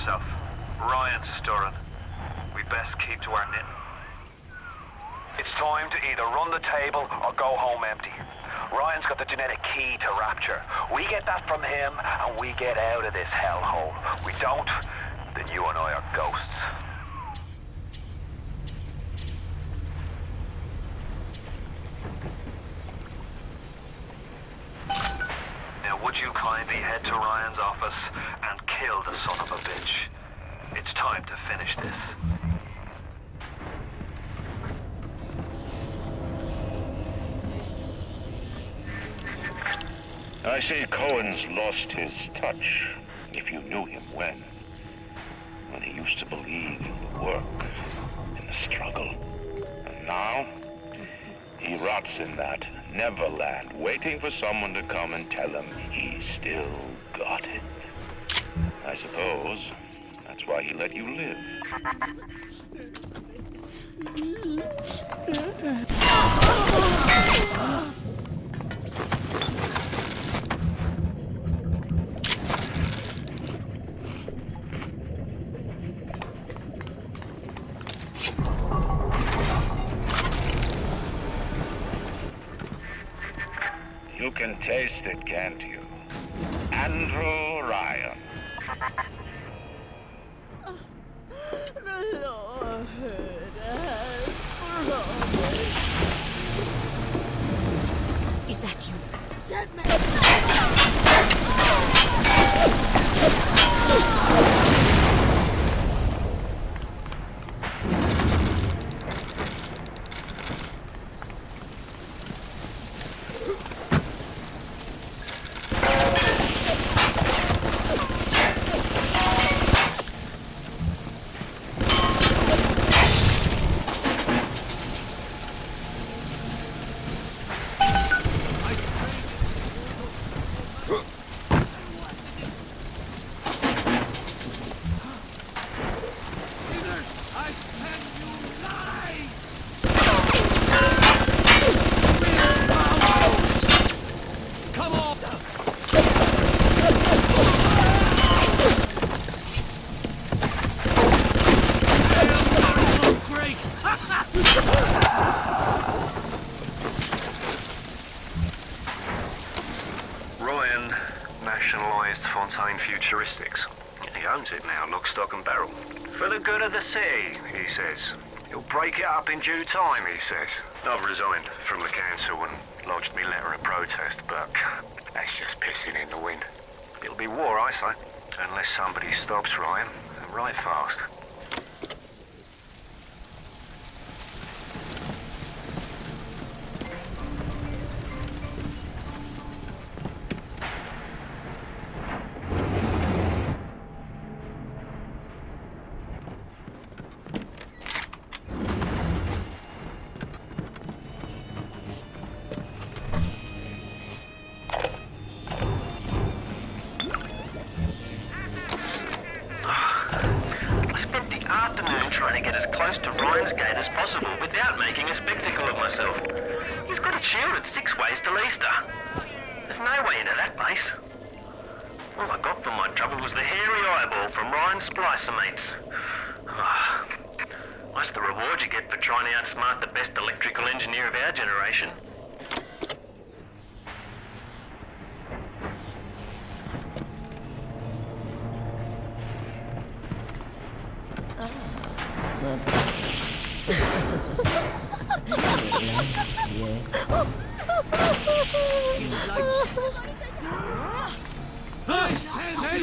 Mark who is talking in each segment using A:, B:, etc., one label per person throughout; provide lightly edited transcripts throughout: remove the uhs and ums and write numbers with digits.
A: yourself. Ryan's stirring. We'd best keep to our knitting. It's time to either run the table or go home empty. Ryan's got the genetic key to Rapture. We get that from him, and we get out of this hellhole. We don't, then you and I are ghosts. Now, would you kindly head to Ryan's office and kill the son of a bitch? It's time to finish this.
B: I say Cohen's lost his touch, if you knew him when he used to believe in the work, in the struggle. And now, he rots in that Neverland, waiting for someone to come and tell him he's still got it. I suppose that's why he let you live. You can taste it, can't you? Andrew Ryan.
C: The Lord has promised.
D: Is that you?
C: Get me!
A: Ryan nationalised Fontaine Futuristics. He owns it now, lock, stock and barrel. For the good of the city, he says. He'll break it up in due time, he says. I've resigned from the council and lodged me letter of protest, but that's just pissing in the wind. It'll be war, I say, unless somebody stops Ryan, and right fast.
E: Trying to get as close to Ryan's gate as possible without making a spectacle of myself. He's got a shield 6 ways till Easter. There's no way into that base. All I got for my trouble was the hairy eyeball from Ryan's splicer mates. What's the reward you get for trying to outsmart the best electrical engineer of our generation?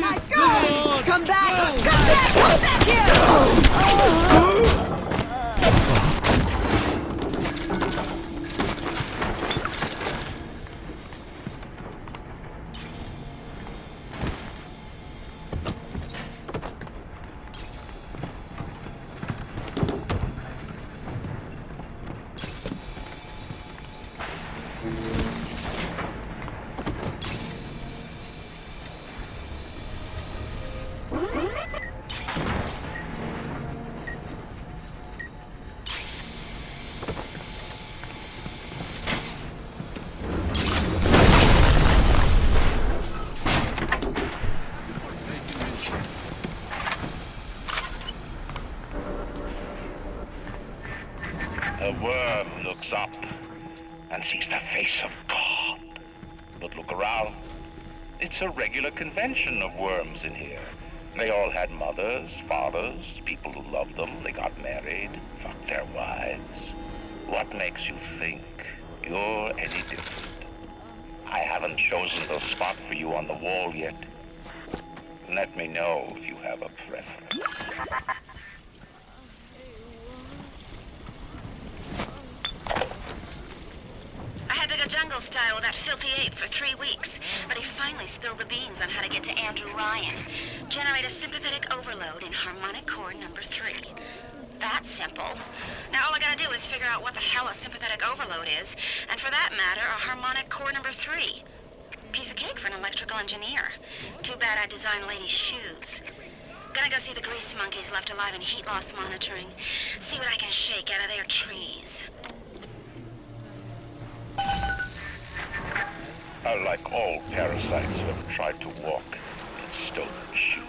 C: My God! Come back! Come back! Come back here!
B: The worm looks up and sees the face of God. But look around. It's a regular convention of worms in here. They all had mothers, fathers, people who loved them. They got married, fucked their wives. What makes you think you're any different? I haven't chosen the spot for you on the wall yet. Let me know if you have a preference.
D: I had to go jungle style with that filthy ape for 3 weeks, but he finally spilled the beans on how to get to Andrew Ryan. Generate a sympathetic overload in harmonic core number 3. That's simple. Now all I gotta do is figure out what the hell a sympathetic overload is, and for that matter, a harmonic core number 3. Piece of cake for an electrical engineer. Too bad I designed ladies' shoes. Gonna go see the grease monkeys left alive in heat loss monitoring. See what I can shake out of their trees.
B: Like all parasites who have tried to walk in stolen shoes.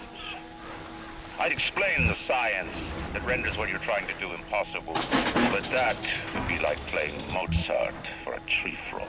B: I'd explain the science that renders what you're trying to do impossible, but that would be like playing Mozart for a tree frog.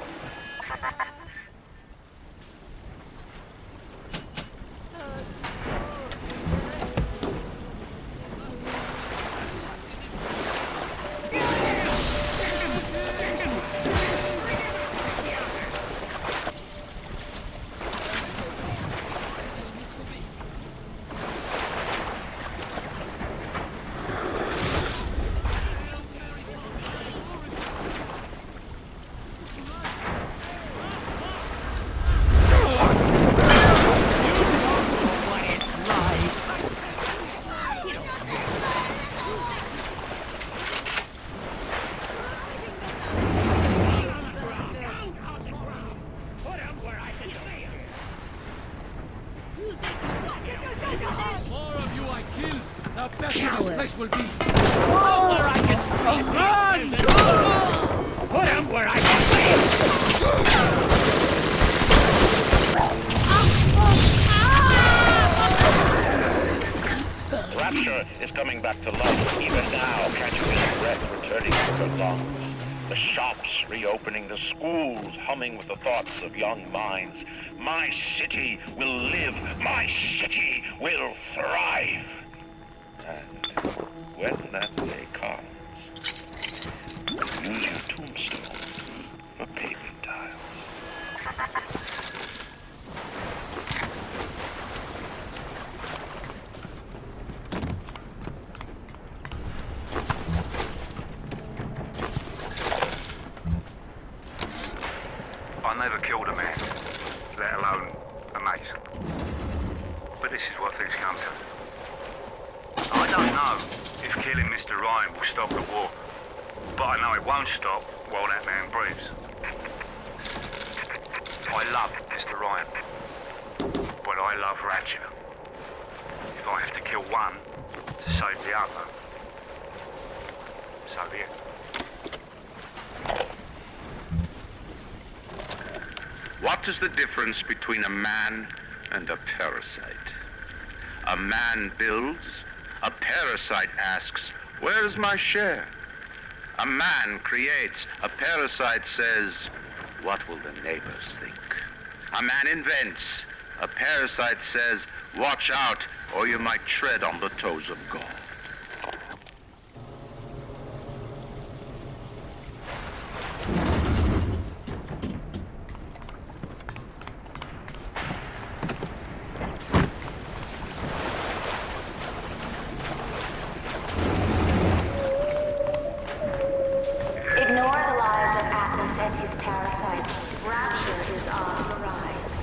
F: Place will be where I can run! Put him where I can
B: Rapture is coming back to life. Even now, can't you feel the breath returning to her lungs? The shops reopening, the schools humming with the thoughts of young minds. My city will live. My city will thrive. And when that day comes, use your tombstone for paving tiles.
A: I never killed a man, let alone a mate. But this is what things come to. I don't know if killing Mr. Ryan will stop the war, but I know it won't stop while that man breathes. I love Mr. Ryan, but I love Ratchet. If I have to kill one to save the other, so be it.
G: What is the difference between a man and a parasite? A man builds, a parasite asks, where's my share? A man creates, a parasite says, what will the neighbors think? A man invents, a parasite says, watch out, or you might tread on the toes of God.
D: And his parasites. Rapture is on the rise.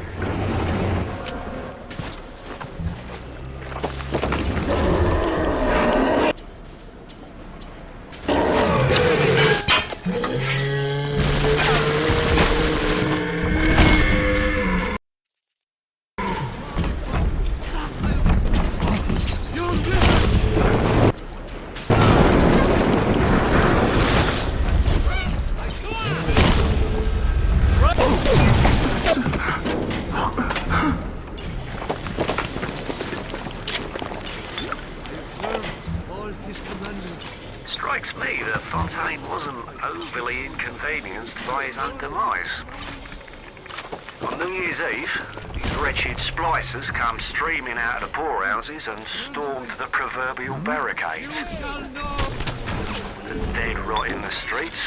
A: strikes me that Fontaine wasn't overly inconvenienced by his own demise. On New Year's Eve, these wretched splicers come streaming out of the poorhouses and stormed the proverbial barricades. The dead rot in the streets.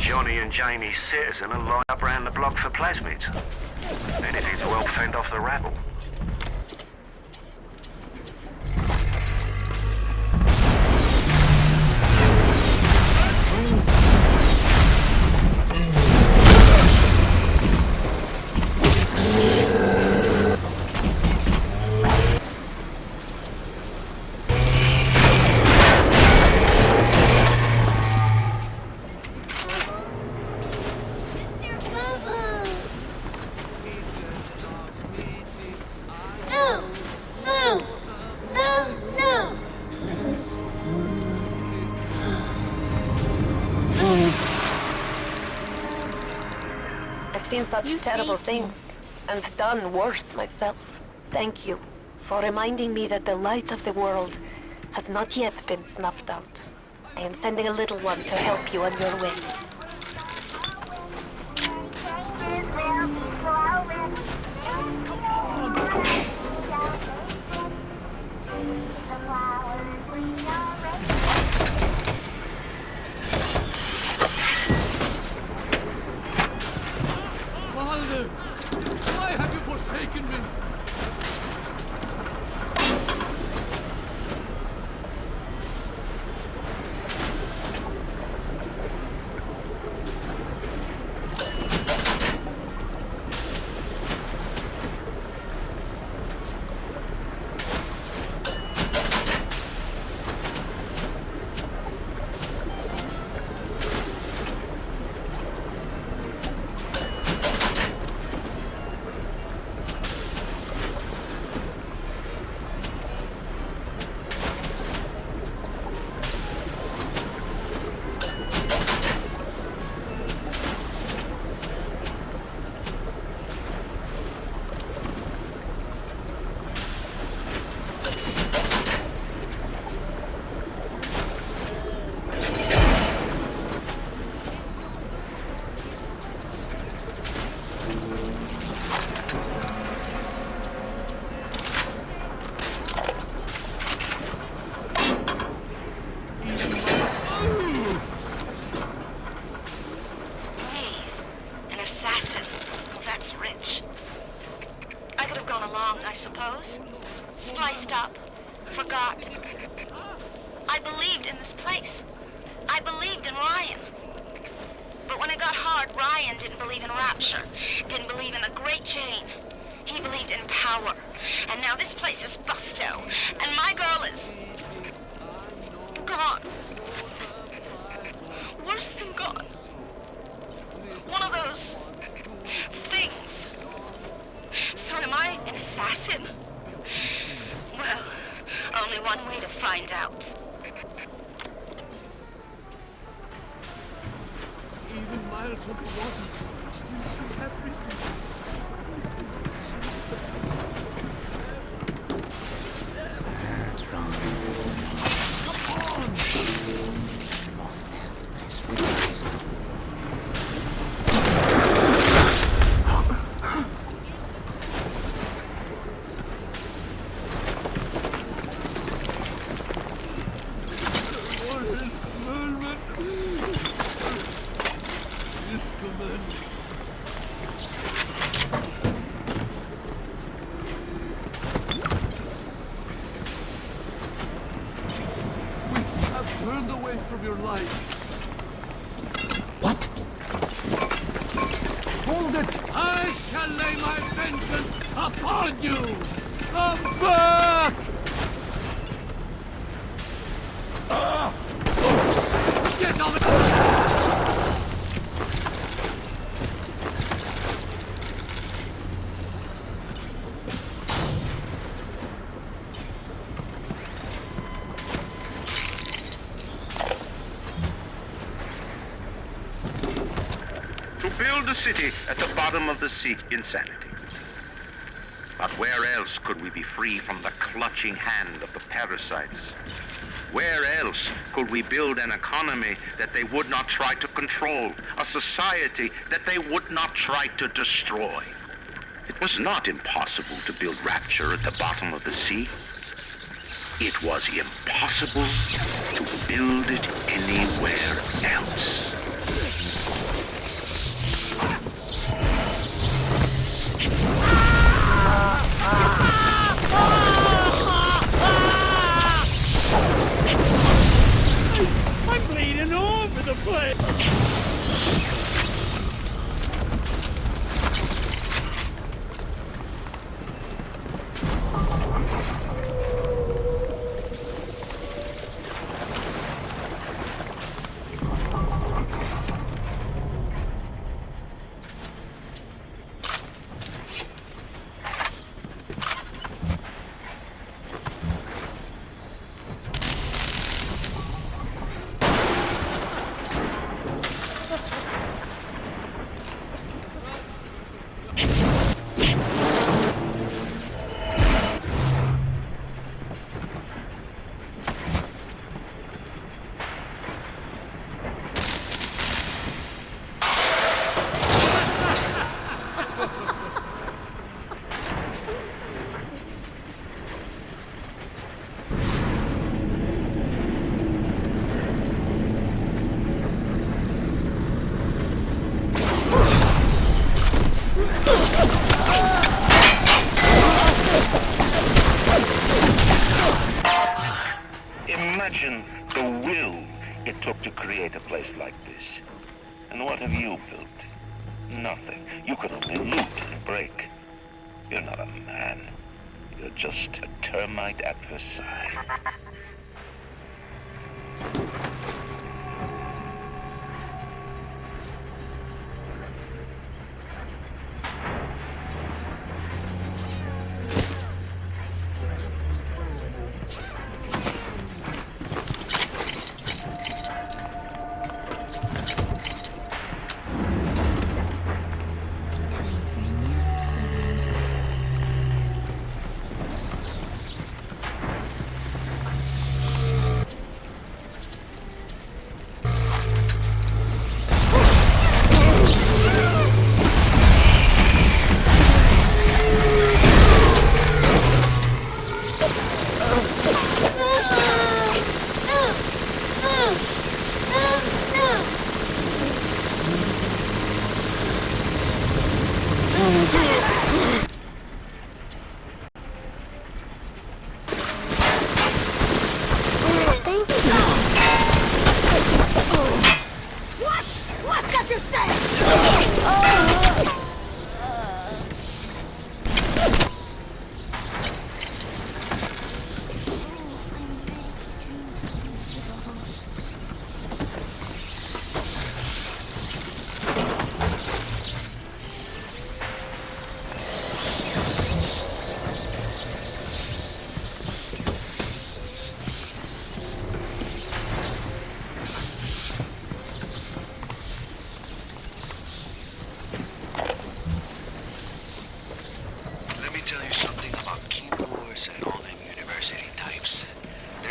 A: Johnny and Jamie Citizen are lined up round the block for plasmids. Anything to help fend off the rabble.
H: I've seen such terrible things, and done worse myself. Thank you for reminding me that the light of the world has not yet been snuffed out. I am sending a little one to help you on your way.
F: Father, why have you forsaken me?
D: I suppose. Spliced up. Forgot. I believed in this place. I believed in Ryan. But when it got hard, Ryan didn't believe in rapture. Didn't believe in the Great Chain. He believed in power. And now this place is busto. And my girl is... gone. Worse than gone. One of those... things. So am I an assassin? Well, only one way to find out.
F: Even miles underwater, still sees everything.
I: That's right. Come on! Drawing hands in this wickedness.
F: Turned away from your life.
I: What?
F: Hold it! I shall lay my vengeance upon you! Come back! Get on it!
G: Build a city at the bottom of the sea. Insanity. But where else could we be free from the clutching hand of the parasites? Where else could we build an economy that they would not try to control, a society that they would not try to destroy? It was not impossible to build rapture at the bottom of the sea. It was impossible to build it anywhere else.
F: I'm bleeding all over the place!
B: Imagine the will it took to create a place like this. And what have you built? Nothing. You could only loot and break. You're not a man. You're just a termite at Versailles.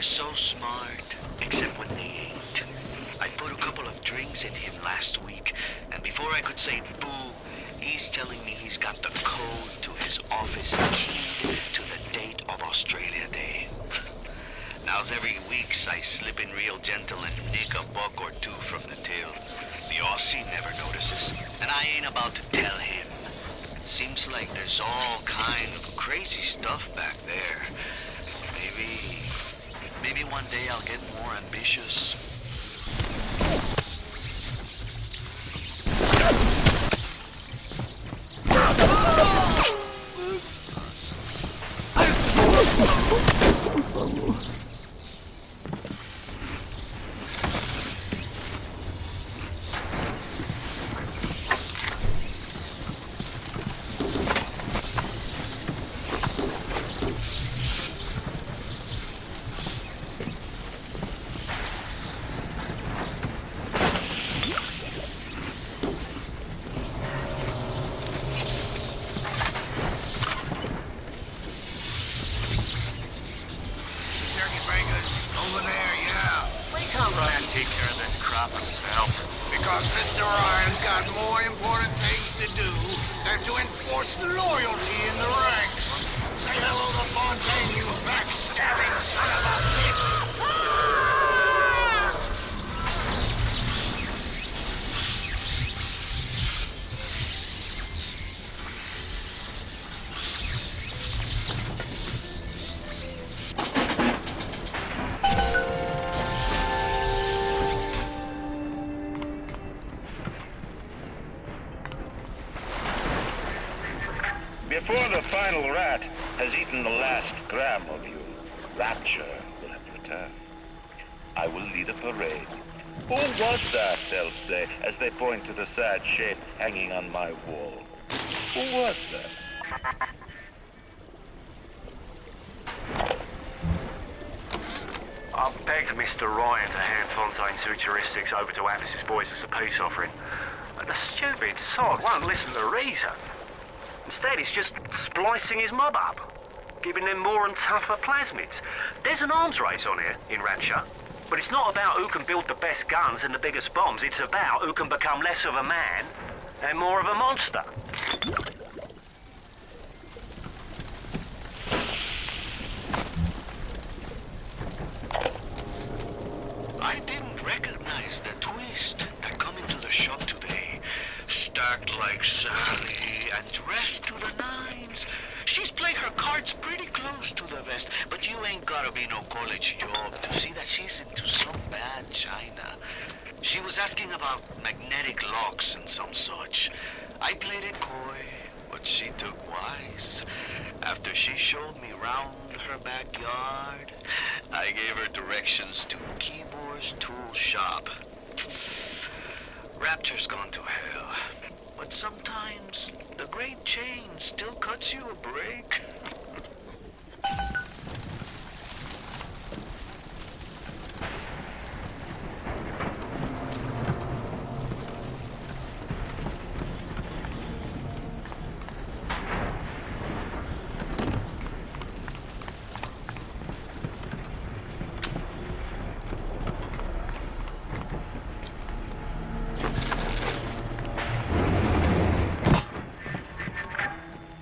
A: So smart, except when they ain't. I put a couple of drinks in him last week, and before I could say boo, he's telling me he's got the code to his office keyed to the date of Australia Day. Now's every weeks I slip in real gentle and nick a buck or two from the till. The Aussie never notices, and I ain't about to tell him. Seems like there's all kind of crazy stuff back there. Maybe one day I'll get more ambitious.
J: circuit breakers. Over there, yeah.
A: We can't Ryan take care of this crap himself.
J: Because Mr. Ryan's got more important things to do than to enforce loyalty in the ranks. Say hello to Fontaine, you backstabbing son of a bitch!
B: Before the final rat has eaten the last gram of you, Rapture will have returned. I will lead a parade. Who was that, they'll say, as they point to the sad shape hanging on my wall? Who was that?
A: I begged Mr. Ryan to hand Fontaine's heuristics over to Atlas's boys as a peace offering. But the stupid sod won't listen to reason. Instead, he's just splicing his mob up, giving them more and tougher plasmids. There's an arms race on here in Rapture, but it's not about who can build the best guns and the biggest bombs. It's about who can become less of a man and more of a monster.
K: I didn't recognize the twist that come into the shop today. Stacked like Sally and dressed to the nines. She's played her cards pretty close to the vest, but you ain't gotta be no college job to see that she's into some bad china. She was asking about magnetic locks and some such. I played it coy, but she took wise. After she showed me round her backyard, I gave her directions to Keyboard's tool shop. Rapture's gone to hell, but sometimes the great change still cuts you a break.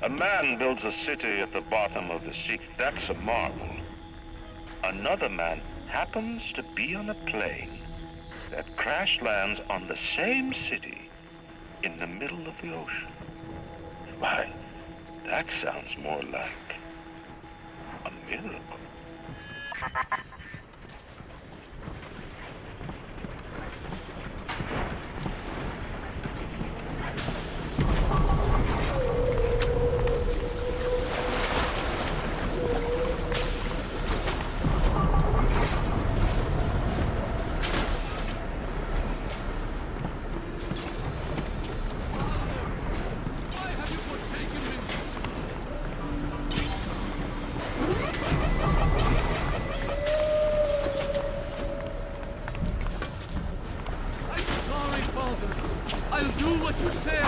B: A man builds a city at the bottom of the sea. That's a marvel. Another man happens to be on a plane that crash lands on the same city in the middle of the ocean. Why, that sounds more like a miracle.
F: I'll do what you say.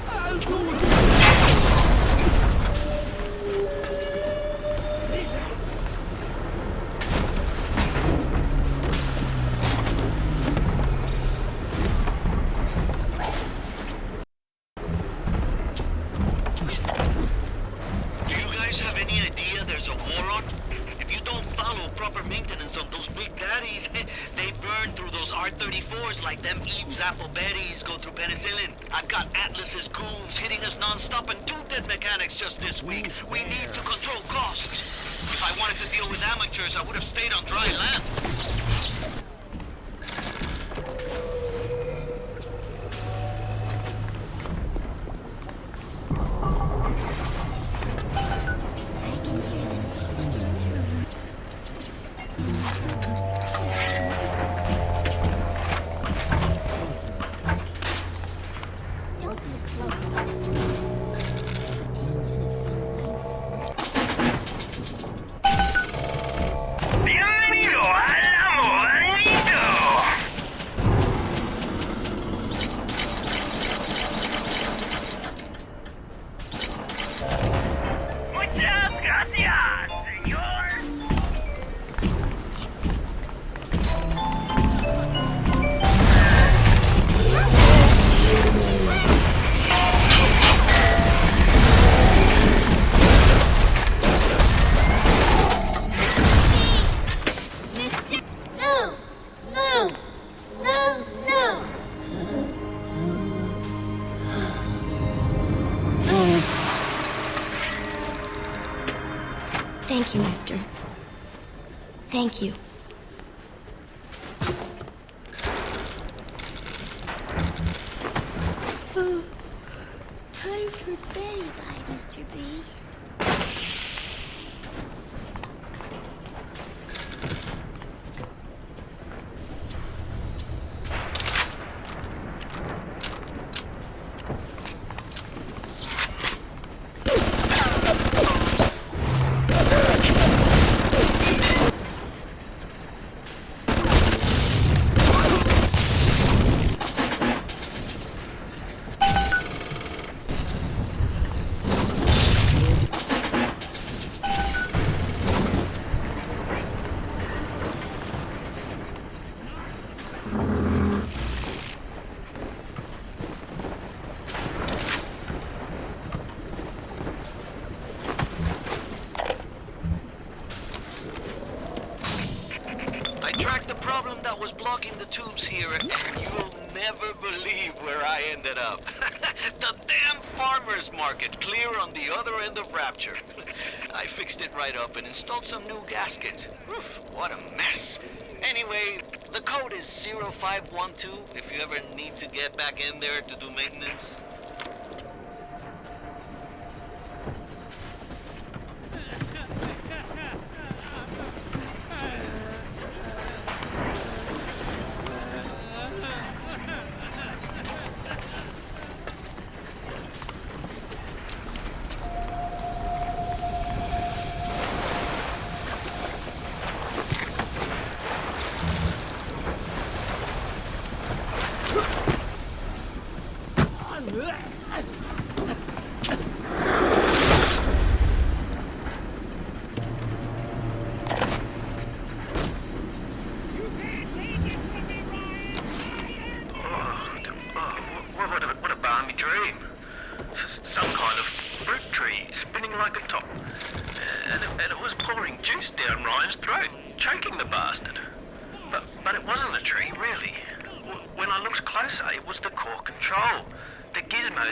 F: I'll do what you say.
K: Do you guys have any idea there's a war on? If you don't follow proper maintenance on those big daddies, they burn through those R-34s like them Eve's apple berries go through penicillin. I've got Atlas's goons hitting us non-stop and 2 dead mechanics just this week. We need to control costs. If I wanted to deal with amateurs, I would have stayed on dry land.
L: Thank you, mister. Thank you. Oh, time for bedtime, Mr. B.
K: That was blocking the tubes here, and you'll never believe where I ended up. The damn farmer's market, clear on the other end of Rapture. I fixed it right up and installed some new gaskets. Oof, what a mess. Anyway, the code is 0512 if you ever need to get back in there to do maintenance.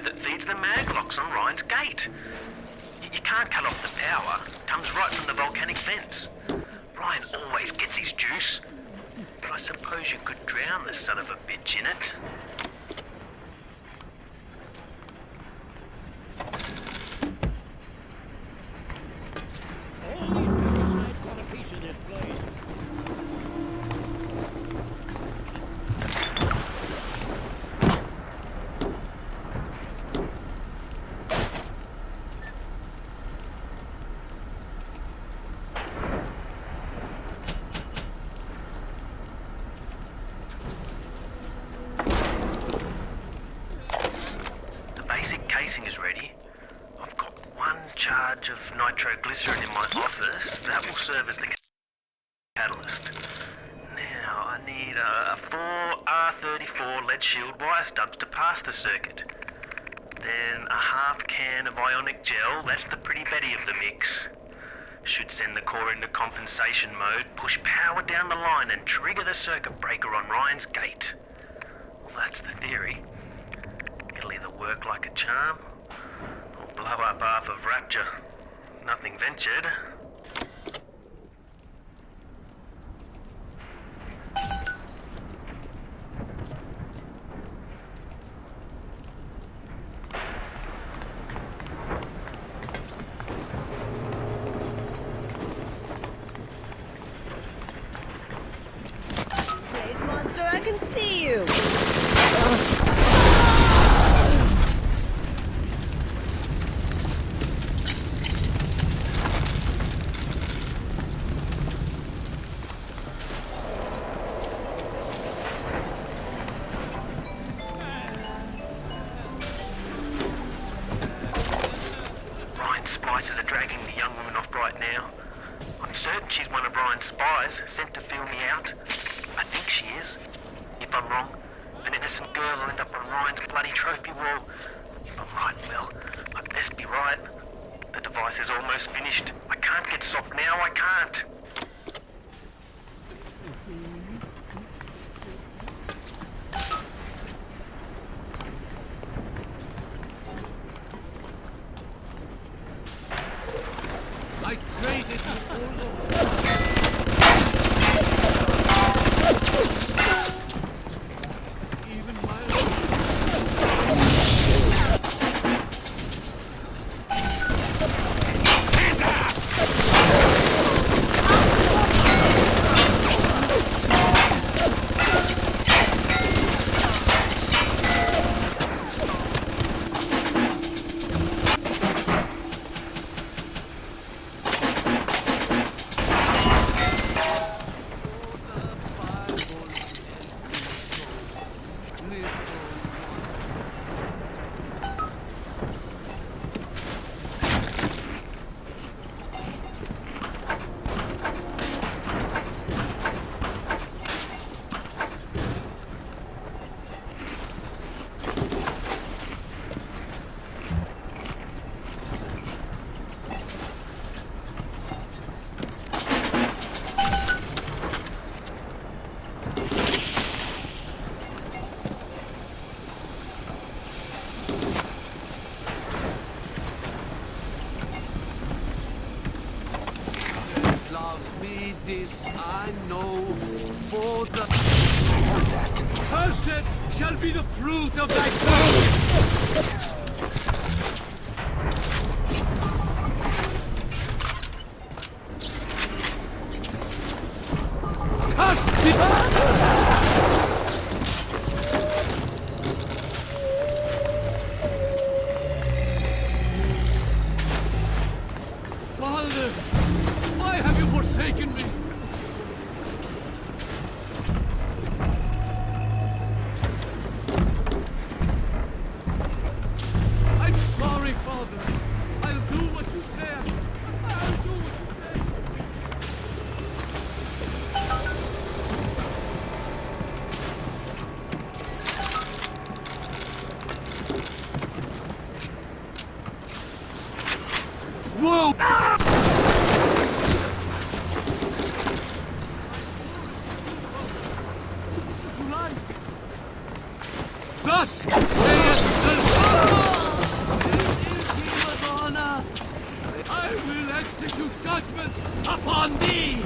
E: That feeds the mag locks on Ryan's gate. You can't cut off the power. Comes right from the volcanic vents. Ryan always gets his juice. But I suppose you could drown the son of a bitch in it.
F: All these parasites want a piece of this place.
E: Is ready. I've got one charge of nitroglycerin in my office. That will serve as the catalyst. Now I need 4 R34 lead shield wire stubs to pass the circuit. Then a half can of ionic gel. That's the pretty Betty of the mix. Should send the core into compensation mode, push power down the line and trigger the circuit breaker on Ryan's gate. Well, that's the theory. It'll either work like a charm, or blow up half of Rapture. Nothing ventured.
C: Place monster, I can see you!
E: Splicers are dragging the young woman off right now. I'm certain she's one of Ryan's spies, sent to feel me out. I think she is. If I'm wrong, an innocent girl will end up on Ryan's bloody trophy wall. If I'm right, well, I best be right. The device is almost finished. I can't get soft now, I can't.
F: I traded this I know, for the cursed shall be the fruit of thy curse. Father, why have you forsaken me? I'm sorry, Father. I'll do what you say. I'll do what you say. Whoa! Thus saith the Lord, Madonna, I will execute judgment upon thee!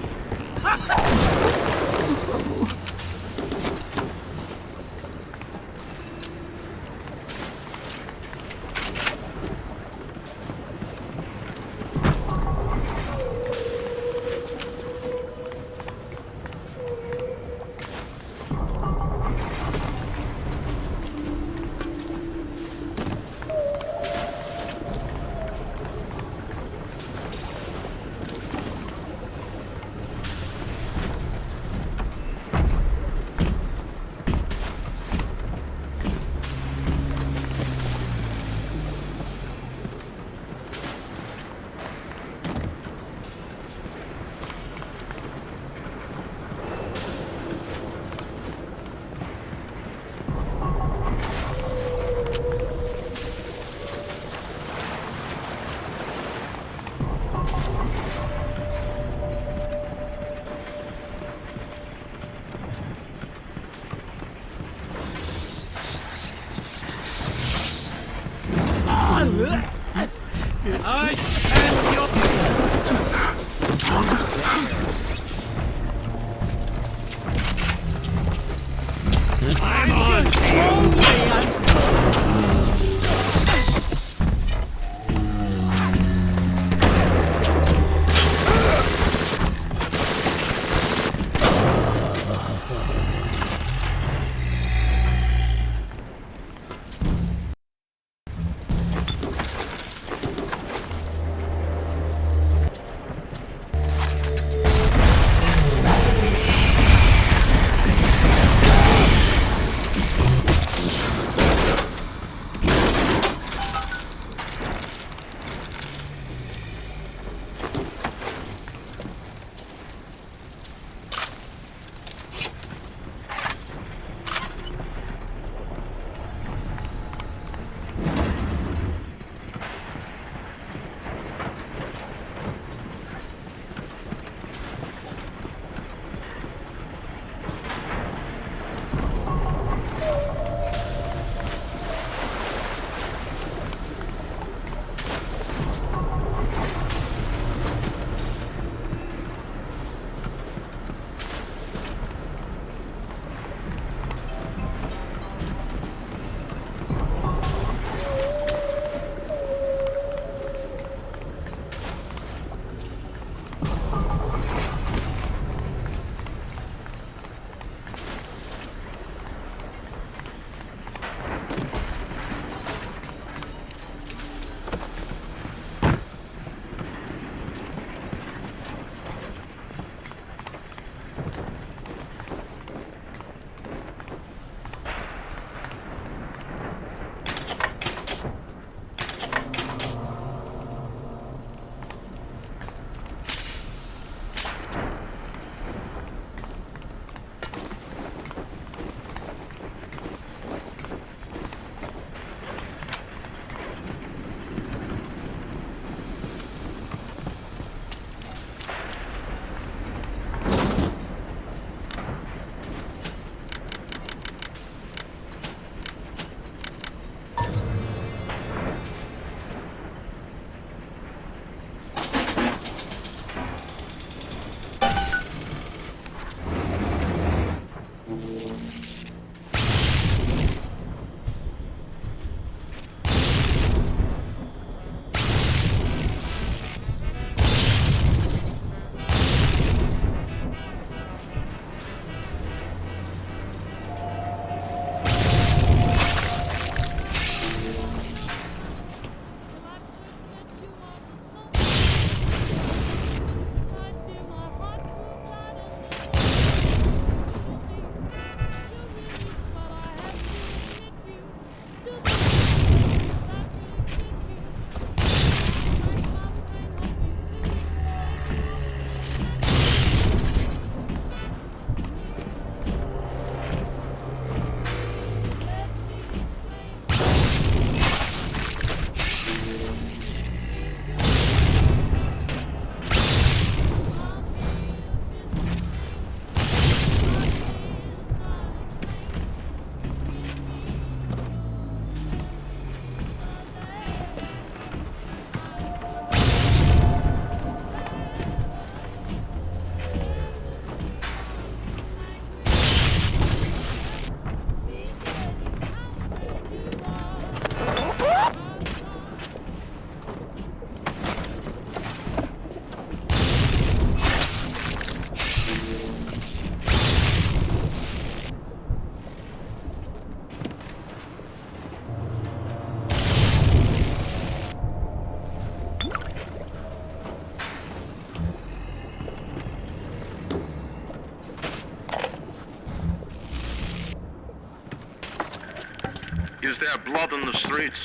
G: Is there blood in the streets?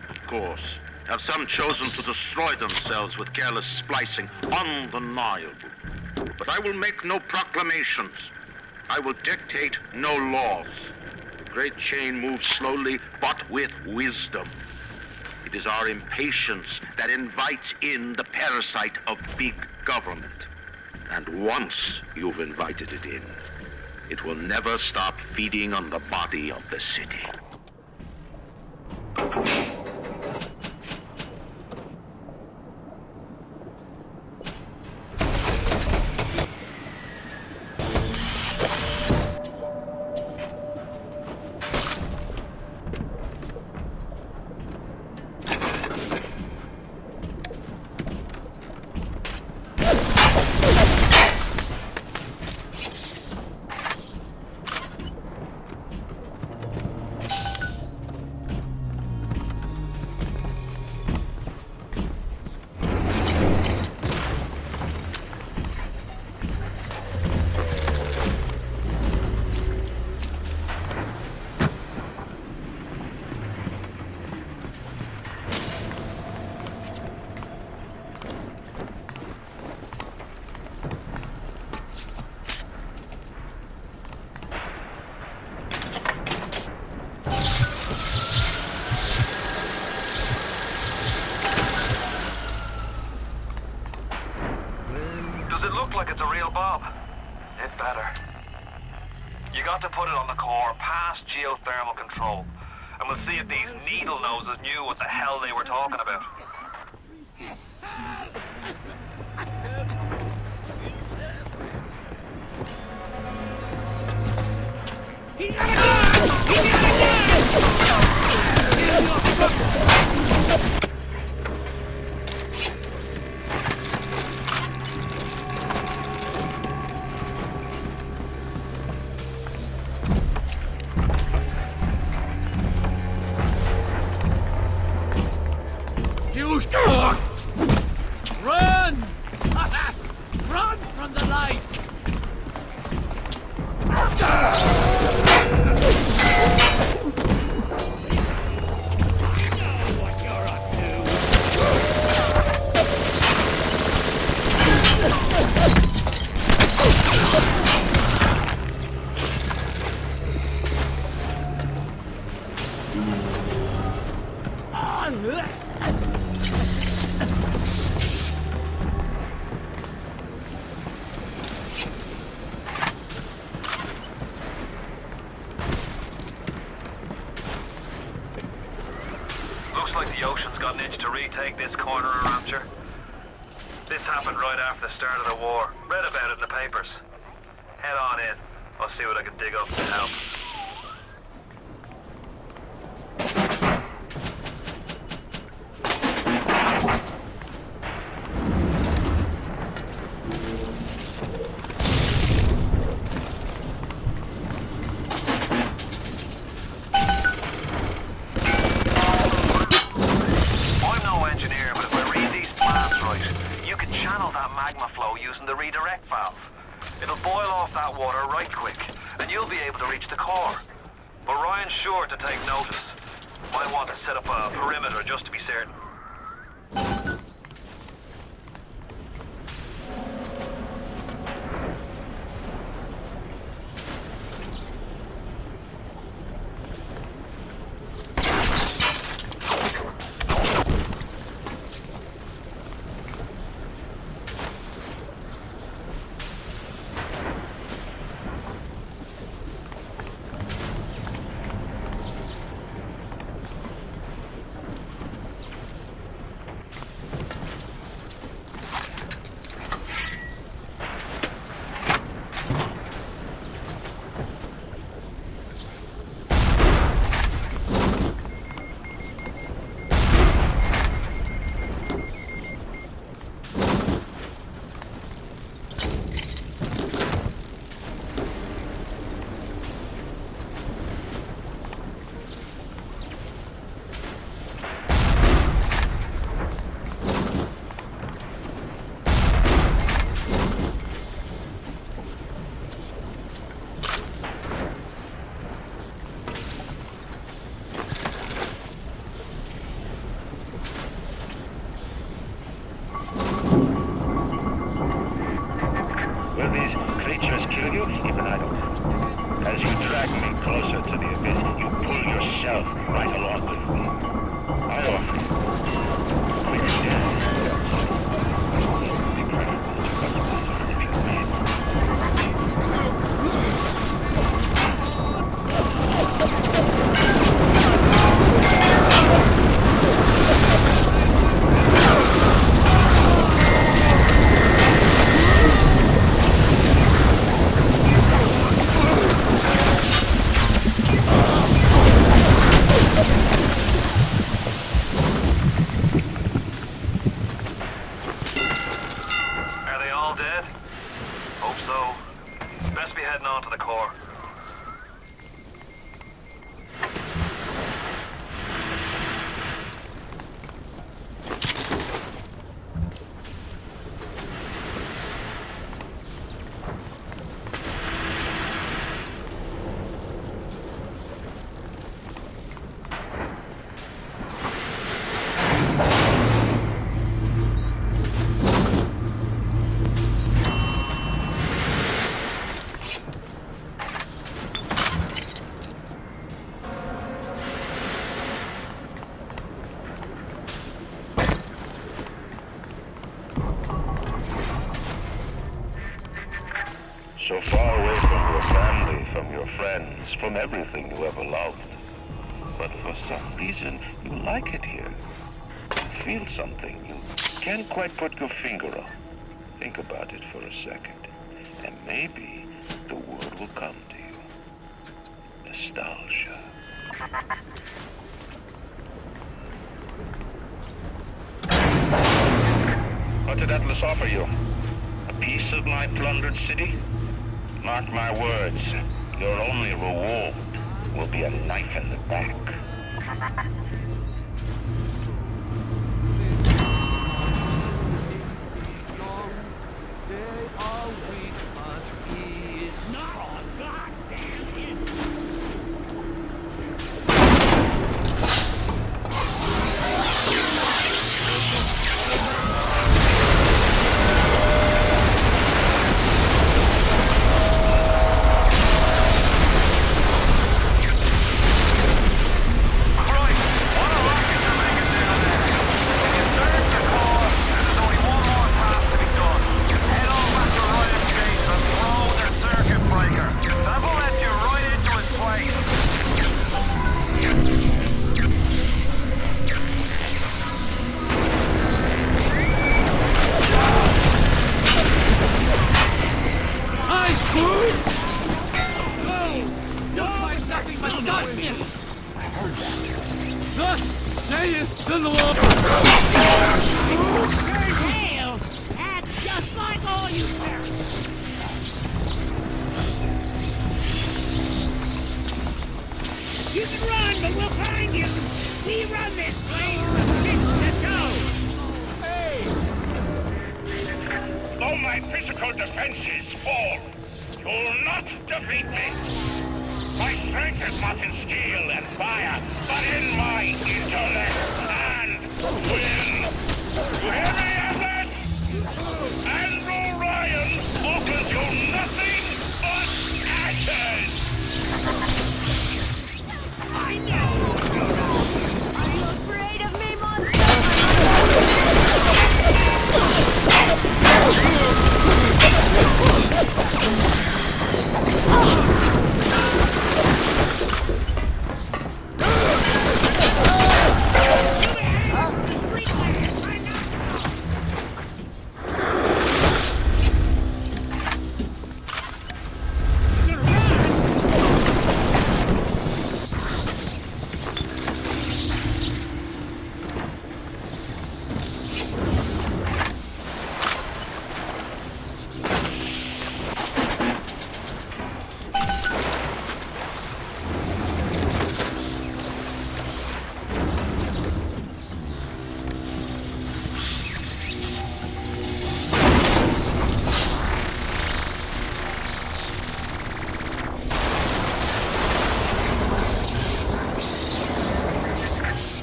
G: Of course. Have some chosen to destroy themselves with careless splicing? Undeniable. But I will make no proclamations. I will dictate no laws. The great chain moves slowly, but with wisdom. It is our impatience that invites in the parasite of big government. And once you've invited it in, it will never stop feeding on the body of the city.
A: Like it's a real bomb. It better. You got to put it on the core past geothermal control, and we'll see if these needle noses knew what the hell they were talking about.
F: Run! Run from the light! What you're up to?
A: Looks like the ocean's got an itch to retake this corner of Rapture. This happened right after the start of the war. Read about it in the papers. Head on in. I'll see what I can dig up to help. Using the redirect valve. It'll boil off that water right quick, and you'll be able to reach the core. But Ryan's sure to take notice. Might want to set up a perimeter just to be certain.
B: keep an eye on it. As you drag me closer to the abyss, you pull yourself right along with me. I offer you quick death. Be preferable to us living men.
A: Are they all dead? Hope so. Best be heading on to the core.
B: So far away from your family, from your friends, from everything you ever loved. But for some reason, you like it here. You feel something you can't quite put your finger on. Think about it for a second, and maybe the word will come to you. Nostalgia. What did Atlas offer you? A piece of my plundered city? Mark my words, your only reward will be a knife in the back.
F: You can run, but we'll find you! We run this place from tip to toe! Hey!
B: Though my physical defenses fall, you'll not defeat me! My strength is not in steel and fire, but in my intellect and will! You hear me, Atlas? Andrew Ryan offers you nothing but ashes!
F: I know!
C: Are you afraid of me, monster?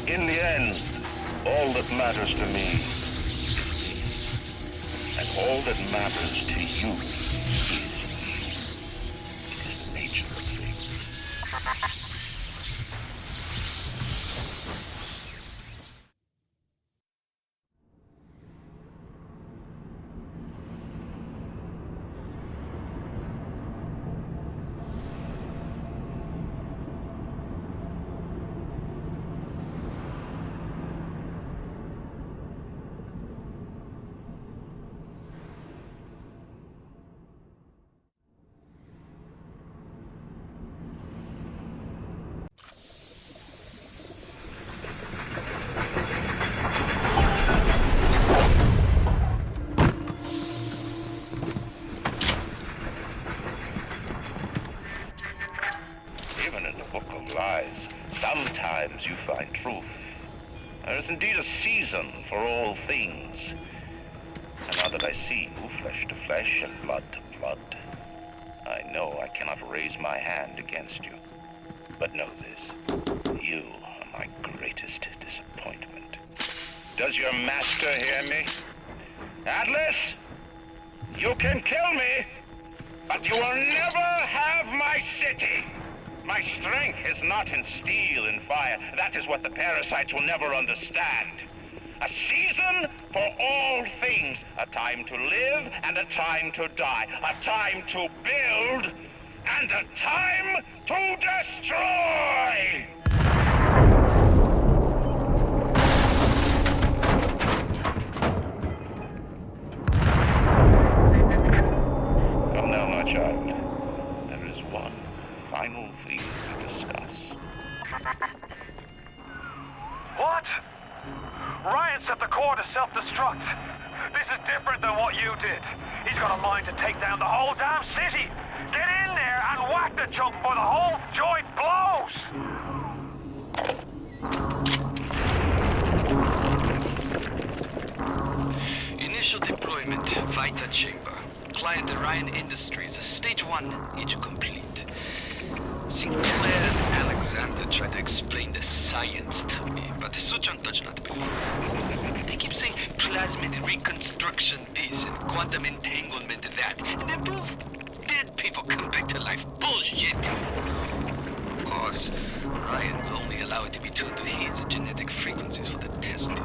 B: In the end, all that matters to me, and all that matters to you, is dangerously. Sometimes you find truth. There is indeed a season for all things. And now that I see you, flesh to flesh and blood to blood, I know I cannot raise my hand against you. But know this, you are my greatest disappointment. Does your master hear me? Atlas, you can kill me, but you will never have my city. My strength is not in steel and fire. That is what the parasites will never understand. A season for all things. A time to live and a time to die. A time to build and a time to destroy! Come now, my child. There is one final thing to discuss.
A: What? Ryan set the core to self-destruct. This is different than what you did. He's got a mind to take down the whole damn city. Get in there and whack the chunk before the whole joint blows!
M: Initial deployment, Vita Chamber. Client Ryan Industries, stage 1, age complete. Sinclair and Alexander tried to explain the science to me, but Suchong does not believe. They keep saying plasmid reconstruction this and quantum entanglement that, and then poof, dead people come back to life. Bullshit! Of course, Ryan will only allow it to be tuned to his genetic frequencies for the testing.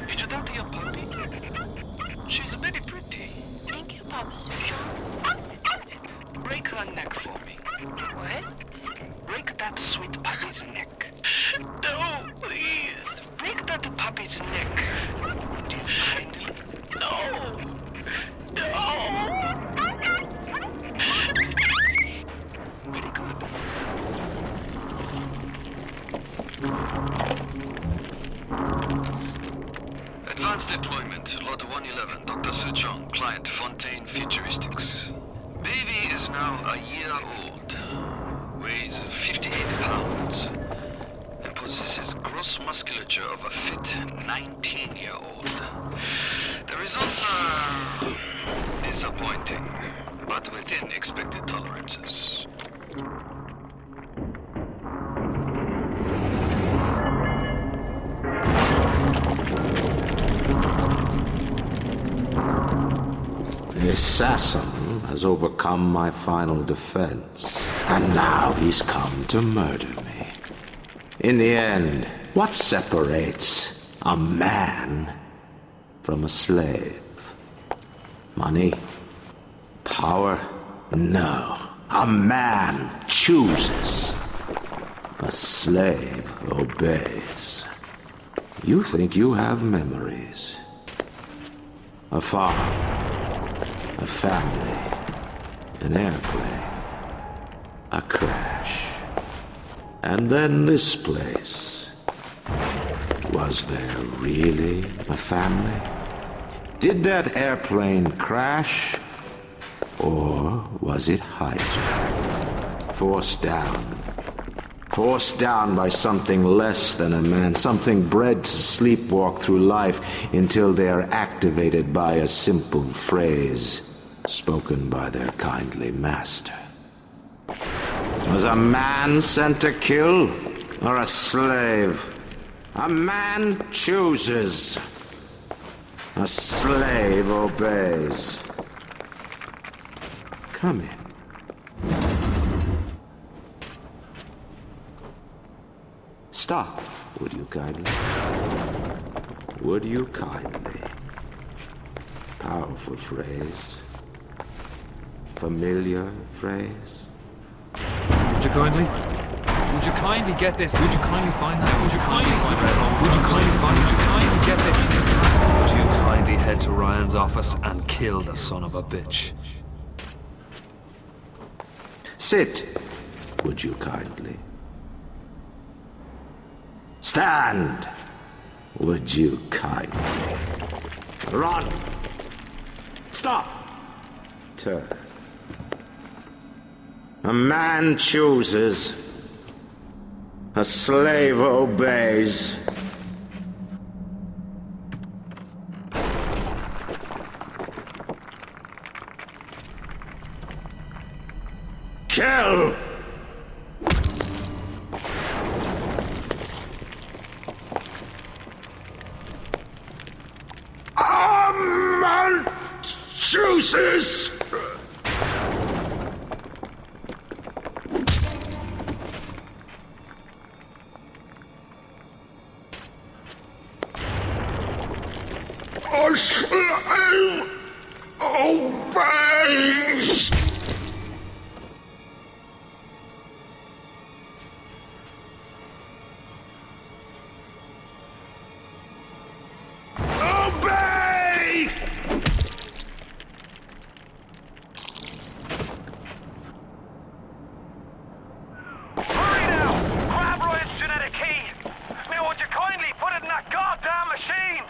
M: Did you talk to your puppy? She's very pretty.
D: Thank you, Papa Sushon.
M: Break her neck for me.
D: What?
M: Break that sweet puppy's neck. No, please. Break that puppy's neck. Do you kindly? No. No. Very good. Advanced deployment, Lot 111, Dr. Suchong, client Fontaine Futuristics. Baby is now a year old, weighs 58 pounds, and possesses gross musculature of a fit 19-year-old. The results are disappointing, but within expected tolerances.
I: The assassin has overcome my final defense, and now he's come to murder me. In the end, what separates a man from a slave? Money? Power? No. A man chooses. A slave obeys. You think you have memories. A farm. A family, an airplane, a crash, and then this place. Was there really a family? Did that airplane crash, Or was it hijacked? Forced down. Forced down by something less than a man, something bred to sleepwalk through life until they are activated by a simple phrase spoken by their kindly master. Was a man sent to kill, or a slave? A man chooses. A slave obeys. Come in. Stop, would you kindly? Would you kindly? Powerful phrase. Familiar phrase.
N: Would you kindly? Would you kindly get this? Would you kindly find that? Would you kindly find that? Would you kindly find? Would you kindly get this? Would you kindly head to Ryan's office and kill the son of a bitch?
I: Sit, would you kindly? Stand, would you kindly? Run! Stop! Turn. A man chooses. A slave obeys. Kill! A man chooses! A slave obeys! Obey!
A: Hurry now! Grab Ryan's genetic key! Now would you kindly put it in that goddamn machine?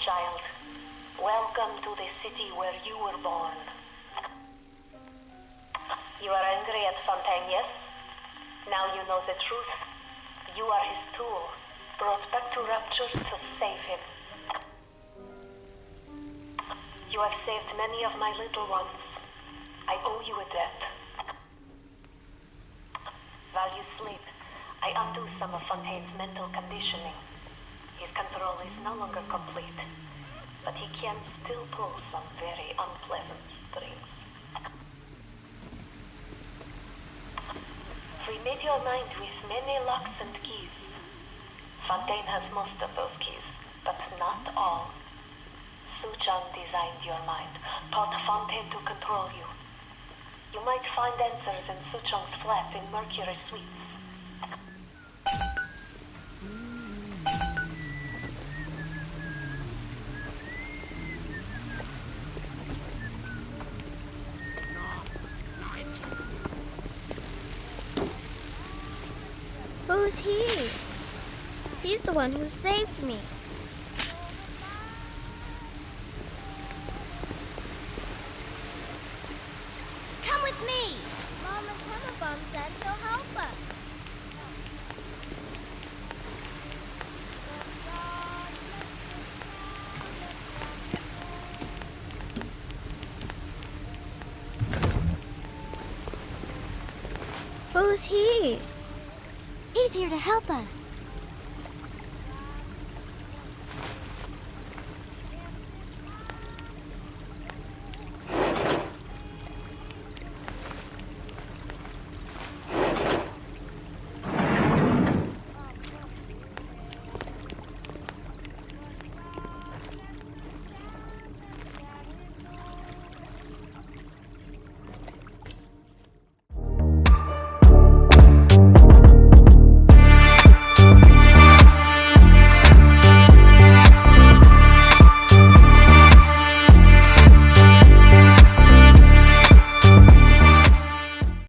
H: child. Welcome to the city where you were born. You are angry at Fontaine, yes? Now you know the truth. You are his tool, brought back to Rapture to save him. You have saved many of my little ones. I owe you a debt. While you sleep, I undo some of Fontaine's mental conditioning. His control is no longer complete, but he can still pull some very unpleasant strings. We made your mind with many locks and keys. Fontaine has most of those keys, but not all. Suchong designed your mind, taught Fontaine to control you. You might find answers in Suchong's flat in Mercury Suites.
L: Who's he? He's the one who saved me. Come with me! Mama Tenenbaum said he'll help us. Who's he? He's here to help us.